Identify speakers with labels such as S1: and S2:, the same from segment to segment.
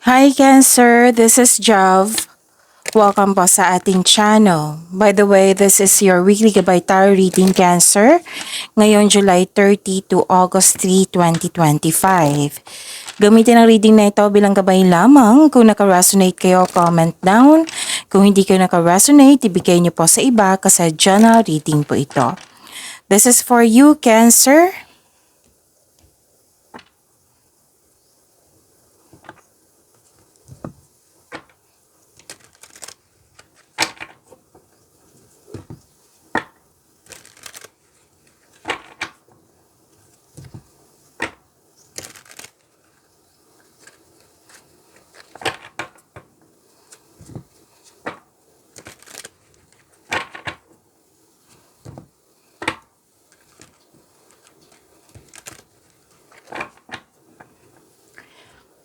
S1: Hi Cancer, this is Jav. Welcome po sa ating channel. By the way, this is your weekly gabay tarot reading Cancer. Ngayon July 30 to August 3, 2025. Gamitin ang reading na ito bilang gabay lamang. Kung naka-resonate kayo, comment down. Kung hindi kayo naka-resonate, ibigay niyo po sa iba kasi general reading po ito. This is for you, Cancer.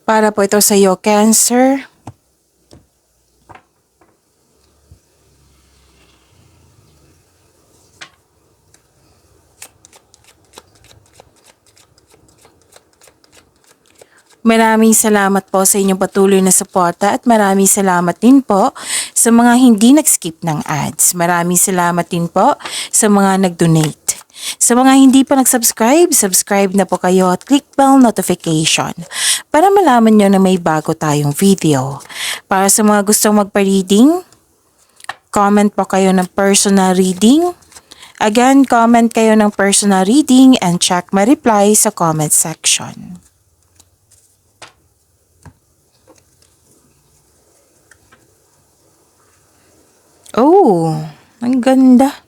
S1: Para po ito sa iyo, Cancer. Maraming salamat po sa inyong patuloy na suporta at maraming salamat din po sa mga hindi nag-skip ng ads. Maraming salamat din po sa mga nag-donate. Sa mga hindi pa nag-subscribe, subscribe na po kayo at click bell notification para malaman nyo na may bago tayong video. Para sa mga gustong magpa-reading, comment po kayo ng personal reading. Again, comment kayo ng personal reading and check my reply sa comment section. Oh, ang ganda.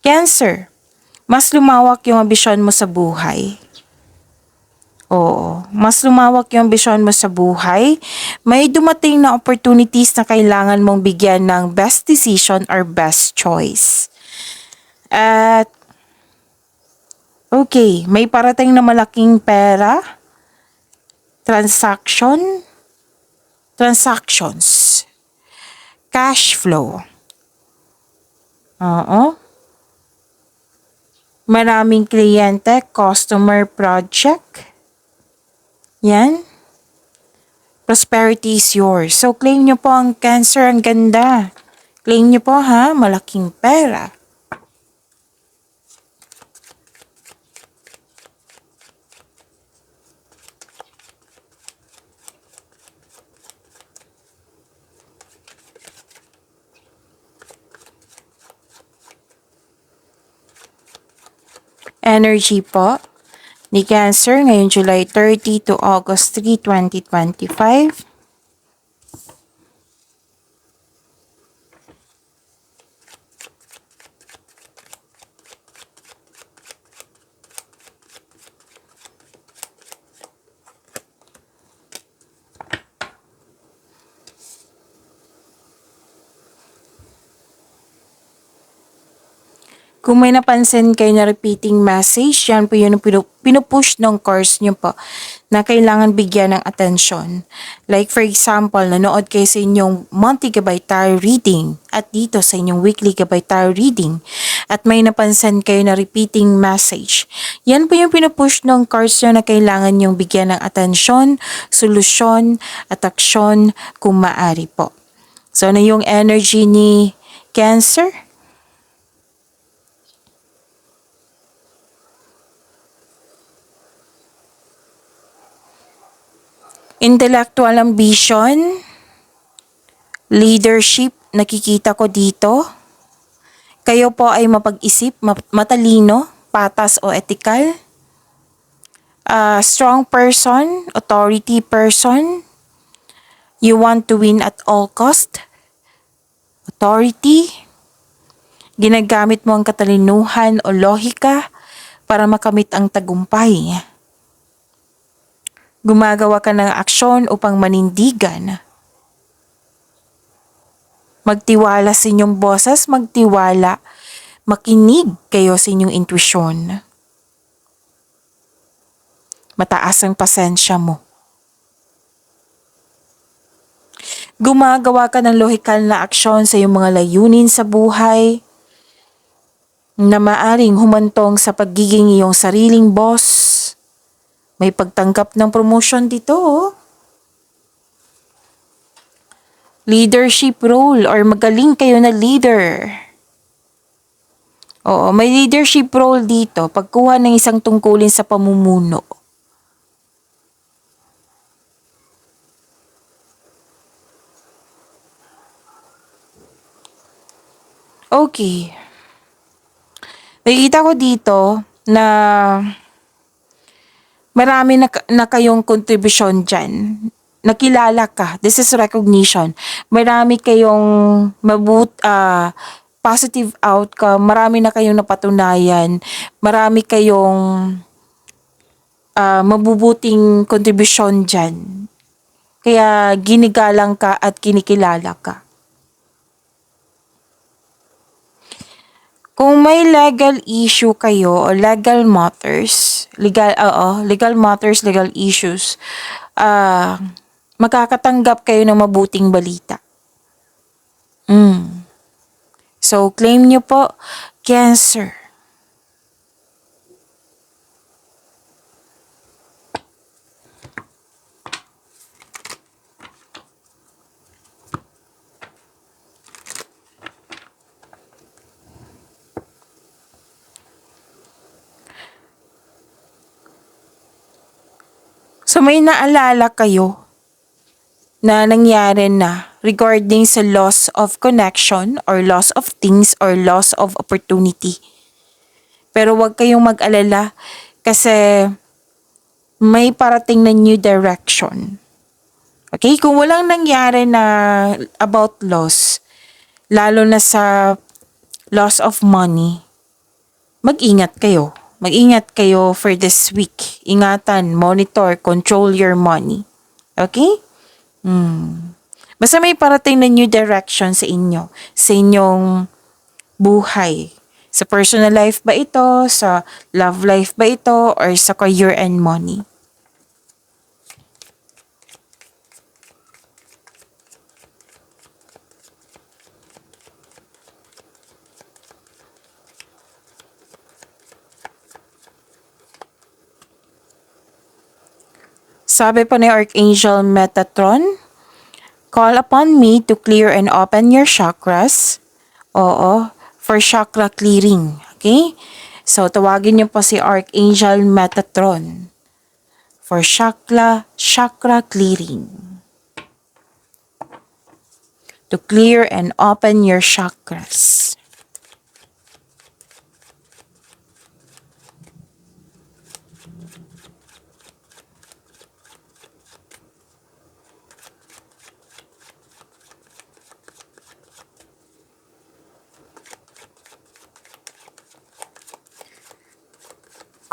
S1: Cancer, mas lumawak yung ambisyon mo sa buhay. Oo, mas lumawak yung ambisyon mo sa buhay. May dumating na opportunities na kailangan mong bigyan ng best decision or best choice. At, okay, may parating na malaking pera, transactions, cash flow. Oo. Maraming kliyente, customer project. Yan. Prosperity is yours. So, claim nyo po ang Cancer. Ang ganda. Claim nyo po ha. Malaking pera. Energy po ni Cancer ngayong July 30 to August 3, 2025. Kung may napansin kayo na repeating message, yan po yun ang pinupush ng course nyo po na kailangan bigyan ng atensyon. Like for example, nanood kayo sa inyong monthly gabay tarot reading at dito sa inyong weekly gabay tarot reading at may napansin kayo na repeating message. Yan po yung pinupush ng course nyo na kailangan yung bigyan ng atensyon, solusyon at aksyon kung maaari po. So, ano yung energy ni Cancer? Intellectual ambition, leadership, nakikita ko dito. Kayo po ay mapag-isip, matalino, patas o ethical. Strong person, authority person. You want to win at all cost. Authority. Ginagamit mo ang katalinuhan o lohika para makamit ang tagumpay. Gumagawa ka ng aksyon upang manindigan. Magtiwala sa inyong boses, magtiwala. Makinig kayo sa inyong intuition. Mataas ang pasensya mo. Gumagawa ka ng lohikal na aksyon sa iyong mga layunin sa buhay na maaring humantong sa pagiging iyong sariling boss. May pagtanggap ng promotion dito. Leadership role or magaling kayo na leader. Oo, may leadership role dito pagkuha ng isang tungkulin sa pamumuno. Okay. Nakikita ko dito na marami na kayong kontribusyon dyan. Nakilala ka. This is recognition. Marami kayong positive outcome. Marami na kayong napatunayan. Marami kayong mabubuting kontribusyon dyan. Kaya ginigalang ka at kinikilala ka. Kung may legal issue kayo o legal matters, legal issues, makakatanggap kayo ng mabuting balita. So, claim nyo po, Cancer. So may naalala kayo na nangyari na regarding sa loss of connection or loss of things or loss of opportunity. Pero wag kayong mag-alala kasi may parating na new direction. Okay? Kung walang nangyari na about loss, lalo na sa loss of money, mag-ingat kayo. Mag-ingat kayo for this week. Ingatan, monitor, control your money. Okay? Basta may parating na new direction sa inyo. Sa inyong buhay. Sa personal life ba ito? Sa love life ba ito? Or sa career and money? Sabi po ni Archangel Metatron, call upon me to clear and open your chakras. Oo, for chakra clearing. Okay? So, tawagin niyo po si Archangel Metatron for chakra clearing. To clear and open your chakras.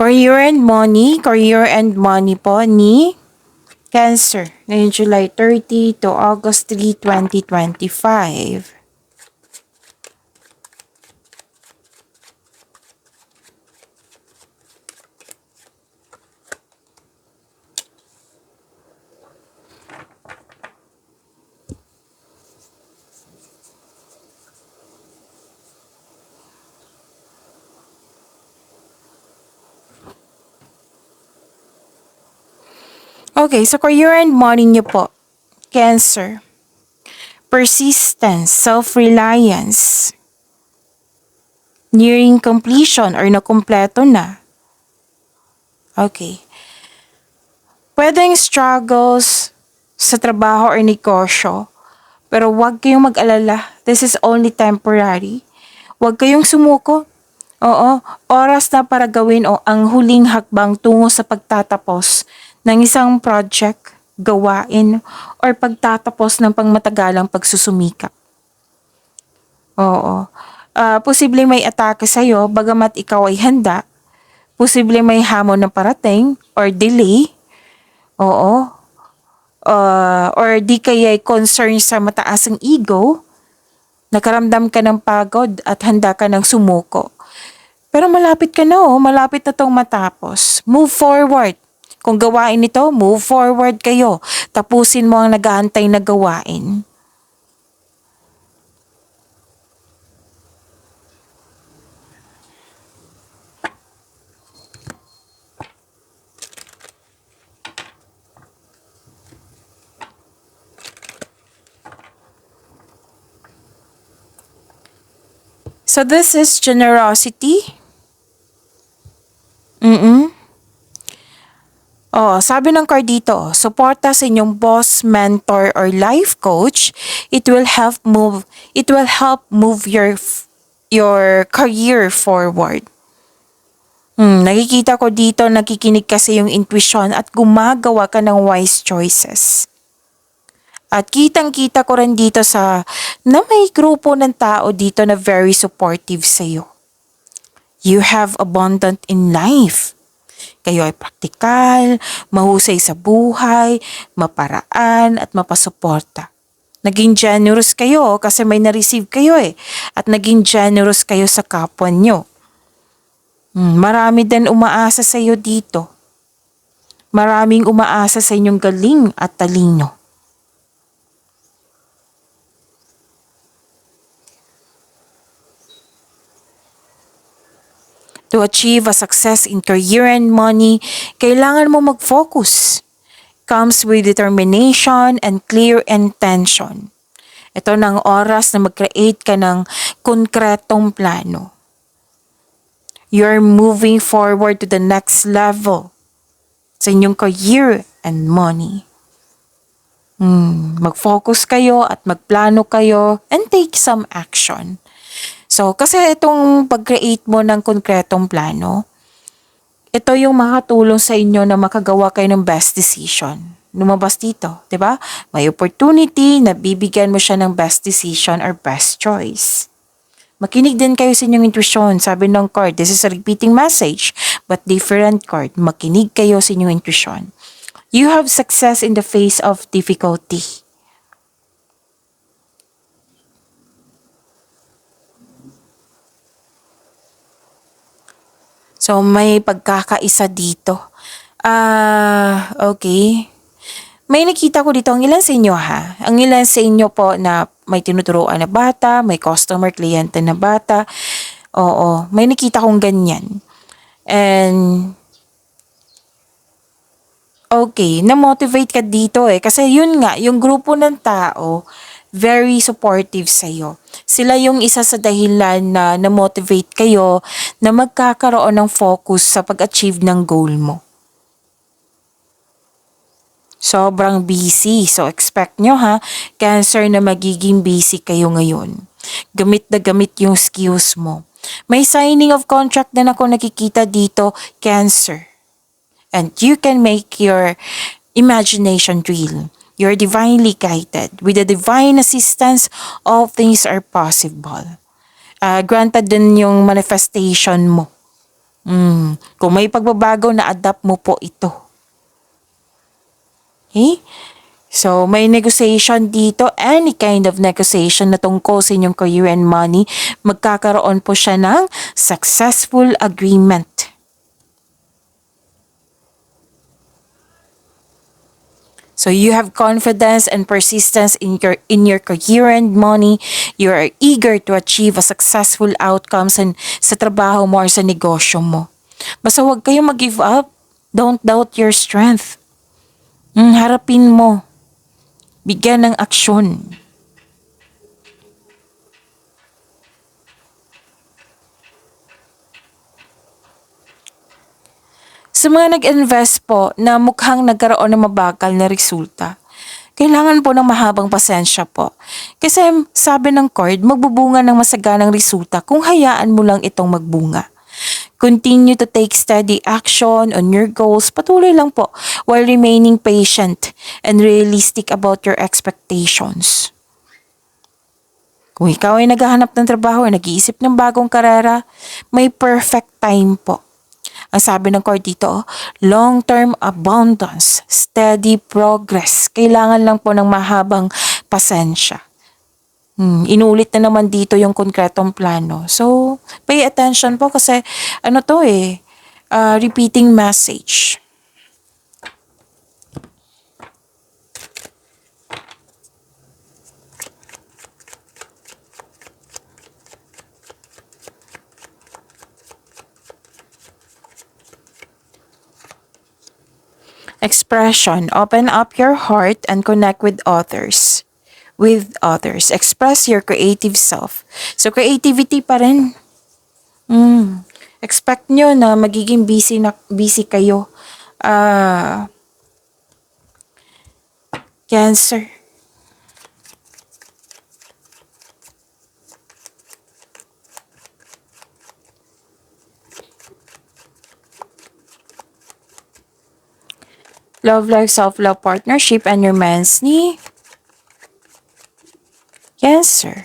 S1: Career and money po ni Cancer ngayong July 30 to August 3, 2025. Okay, so career and money niyo po, Cancer. Persistence, self-reliance, nearing completion or nakumpleto na. Okay. Pwedeng struggles sa trabaho or negosyo, pero huwag kayong mag-alala. This is only temporary. Huwag kayong sumuko. Oo, oras na para gawin ang huling hakbang tungo sa pagtatapos ng isang project, gawain, or pagtatapos ng pangmatagalang pagsusumikap. Oo. Posibleng may atake sa'yo, bagamat ikaw ay handa. Posibleng may hamon na parating or delay. Oo. Or di kaya concern sa mataasang ego. Nakaramdam ka ng pagod at handa ka ng sumuko. Pero malapit ka na malapit na tong matapos. Move forward. Kung gawain ito, move forward kayo. Tapusin mo ang nag-aantay na gawain. So this is generosity. Mm-mm. Oh, sabi ng card dito, suporta sa inyong boss, mentor, or life coach. It will help move your career forward. Nakikita ko dito, nakikinig kasi yung intuition at gumagawa ka ng wise choices. At kitang-kita ko rin dito na may grupo ng tao dito na very supportive sa iyo. You have abundant in life. Kayo ay praktikal, mahusay sa buhay, maparaan at mapasuporta. Naging generous kayo kasi may na-receive kayo at naging generous kayo sa kapwa nyo. Marami din umaasa sa iyo dito. Maraming umaasa sa inyong galing at talino. To achieve a success in career and money, kailangan mo mag-focus. Comes with determination and clear intention. Ito ng oras na mag-create ka ng konkretong plano. You're moving forward to the next level sa inyong career and money. Mag-focus kayo at magplano kayo and take some action. So, kasi itong pag-create mo ng konkretong plano, ito yung makatulong sa inyo na makagawa kayo ng best decision. Lumabas dito, di ba? May opportunity na bibigyan mo siya ng best decision or best choice. Makinig din kayo sa inyong intuition. Sabi ng card, this is a repeating message, but different card. Makinig kayo sa inyong intuition. You have success in the face of difficulty. So, may pagkakaisa dito. Okay. May nakita ko dito, ang ilan sa inyo ha? Ang ilan sa inyo po na may tinuturuan na bata, may customer, kliyente na bata. Oo, may nakita kong ganyan. And, okay, na-motivate ka dito kasi yun nga, yung grupo ng tao, very supportive sa'yo. Sila yung isa sa dahilan na na-motivate kayo na magkakaroon ng focus sa pag-achieve ng goal mo. Sobrang busy. So expect nyo Cancer, na magiging busy kayo ngayon. Gamit na gamit yung skills mo. May signing of contract na ako nakikita dito, Cancer. And you can make your imagination real. You're divinely guided. With the divine assistance, all things are possible. Granted din yung manifestation mo. Kung may pagbabago, na-adapt mo po ito. Okay? So, may negotiation dito, any kind of negotiation na tungkol sa inyong career and money, magkakaroon po siya ng successful agreement. So you have confidence and persistence in your career and money. You are eager to achieve a successful outcomes sa trabaho mo or sa negosyo mo. Basta huwag kayong mag-give up. Don't doubt your strength. Harapin mo. Bigyan ng aksyon. Sa mga nag-invest po na mukhang nagkaroon ng mabagal na resulta, kailangan po ng mahabang pasensya po. Kasi sabi ng card, magbubunga ng masaganang resulta kung hayaan mo lang itong magbunga. Continue to take steady action on your goals. Patuloy lang po while remaining patient and realistic about your expectations. Kung ikaw ay naghahanap ng trabaho o nag-iisip ng bagong karera, may perfect time po. Ang sabi ng card dito, long-term abundance, steady progress. Kailangan lang po ng mahabang pasensya. Inulit na naman dito yung konkretong plano. So, pay attention po kasi repeating message. Expression, open up your heart and connect with others. with others. Express your creative self. So, creativity pa rin. Expect nyo na magiging busy kayo. Cancer. Love life, self-love, partnership, and romance ni Cancer.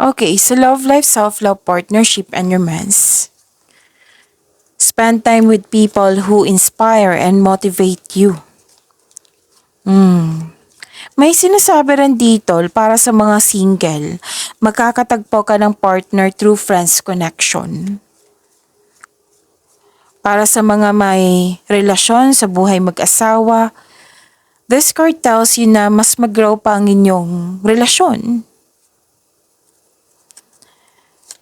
S1: Okay, so love life, self-love, partnership, and romance. Spend time with people who inspire and motivate you. May sinasabi rin dito para sa mga single, magkakatagpo ka ng partner through friends connection. Para sa mga may relasyon sa buhay mag-asawa, this card tells you na mas mag-grow pa ang inyong relasyon.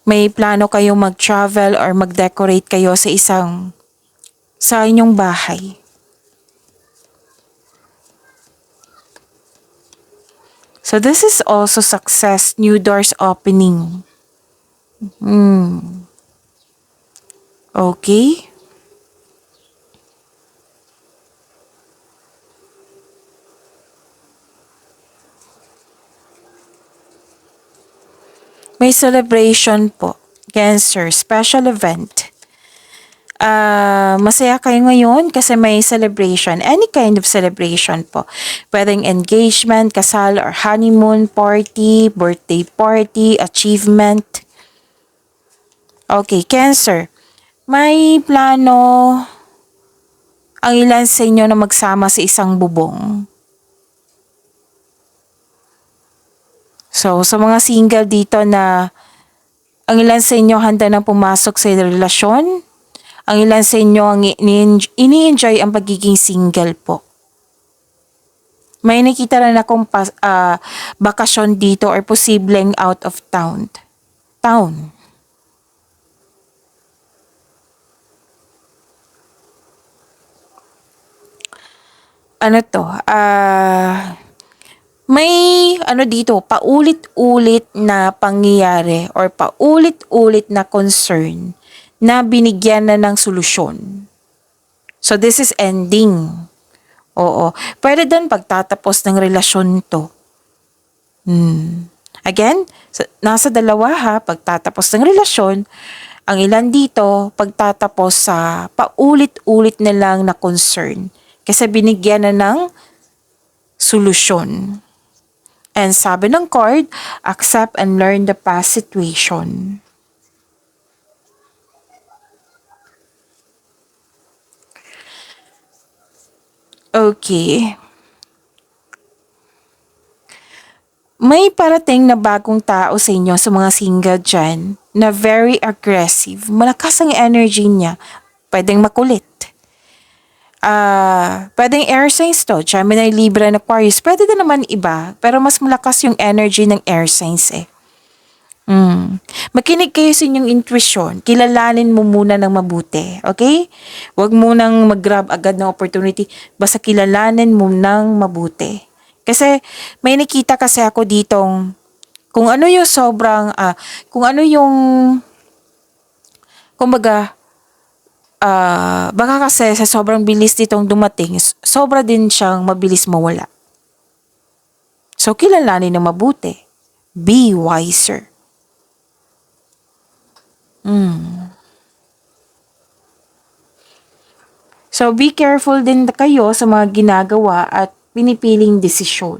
S1: May plano kayong mag-travel or mag-decorate kayo sa inyong bahay. So this is also success, new doors opening. Okay. May celebration po. Cancer, special event. Masaya kayo ngayon kasi may celebration. Any kind of celebration po. Pwedeng engagement, kasal, or honeymoon party, birthday party, achievement. Okay, Cancer. May plano ang ilan sa inyo na magsama sa isang bubong. So, sa mga single dito na ang ilan sa inyo handa na pumasok sa relasyon, ang ilan sa inyo ang ini-enjoy ang pagiging single po. May nakita rin akong bakasyon dito or posibleng out of town. Ano to? May dito, paulit-ulit na pangyayari or paulit-ulit na concern na binigyan na ng solusyon. So this is ending. Oo. Pwede din pagtatapos ng relasyon to. Again, nasa dalawa ha, pagtatapos ng relasyon, ang ilan dito, pagtatapos sa paulit-ulit na lang na concern. Kasi binigyan na ng solusyon. And sabi ng card, accept and learn the past situation. Okay. May parating na bagong tao sa inyo, sa mga single dyan, na very aggressive. Malakas ang energy niya. Pwedeng makulit. Pwedeng air signs to. Gemini, Libra, and Aquarius. Pwede din naman iba. Pero mas malakas yung energy ng air signs eh. Makinig kayo sa inyong intuition. Kilalanin mo muna ng mabuti. Okay? Huwag munang mag-grab agad ng opportunity. Basta kilalanin mo ng mabuti. Kasi may nakita kasi ako ditong kung ano yung sobrang, kumbaga, baka kasi sa sobrang bilis ditong dumating, sobra din siyang mabilis mawala. So, kilalanin ng mabuti. Be wiser. So, be careful din kayo sa mga ginagawa at pinipiling desisyon.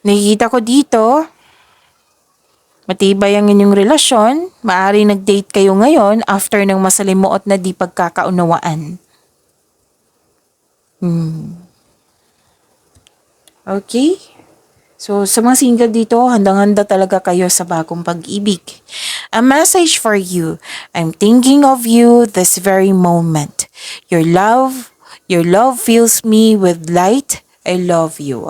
S1: Nakikita ko dito, matibay ang inyong relasyon, maaari nag-date kayo ngayon after ng masalimuot na di pagkakaunawaan. Okay? So, sa mga single dito, handang-handa talaga kayo sa bagong pag-ibig. A message for you. I'm thinking of you this very moment. Your love fills me with light. I love you.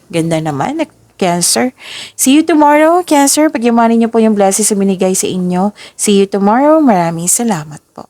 S1: Ganda naman. Cancer. See you tomorrow, Cancer. Pagyamanin niyo po yung blessings na binigay sa inyo. See you tomorrow. Maraming salamat po.